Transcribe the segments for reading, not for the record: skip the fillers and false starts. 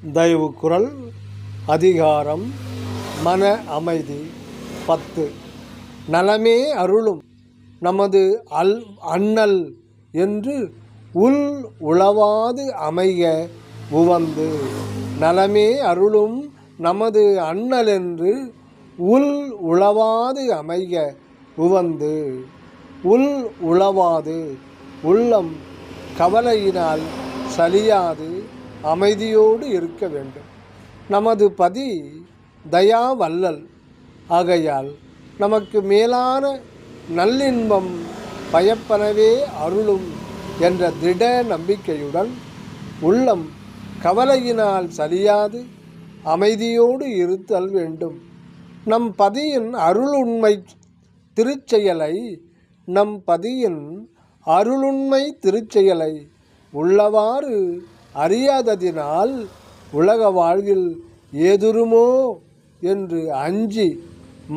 தயவு குரல் அதிகாரம் மன அமைதி 10. நலமே அருளும் நமது அண்ணல் என்று உள் உளவாது அமைக உவந்து. நலமே அருளும் நமது அண்ணல் என்று உள் உளவாது அமைக உவந்து. உள் உளவாது உள்ளம் கவலையினால் சலியாது அமைதியோடு இருக்க வேண்டும். நமது பதி தயா வல்லல் ஆகையால் நமக்கு மேலான நல்லின்பம் பயப்பனவே அருளும் என்ற திட நம்பிக்கையுடன் உள்ளம் கவலையினால் சலியாது அமைதியோடு இருத்தல் வேண்டும். நம் பதியின் அருளுண்மை திருச்செயலை உள்ளவாறு அறியாததினால் உலக வாழ்வில் ஏதுருமோ என்று அஞ்சி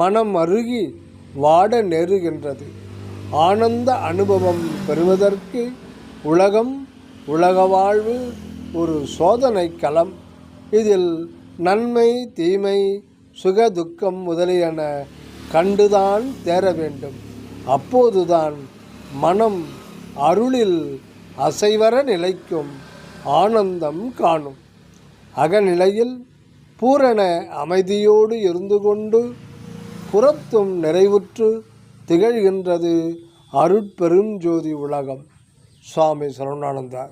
மனம் அருகி வாட நேருகின்றது. ஆனந்த அனுபவம் பெறுவதற்கு உலக வாழ்வு ஒரு சோதனை களம். இதில் நன்மை தீமை சுக துக்கம் முதலியன கண்டுதான் தேர வேண்டும். அப்போதுதான் மனம் அருளில் அசைவர நிலைக்கும் ஆனந்தம் காணும். அகநிலையில் பூரண அமைதியோடு இருந்து கொண்டு புறத்தும் நிறைவுற்று திகழ்கின்றது அருட்பெருஞ்சோதி உலகம். சுவாமி சரவணானந்தா.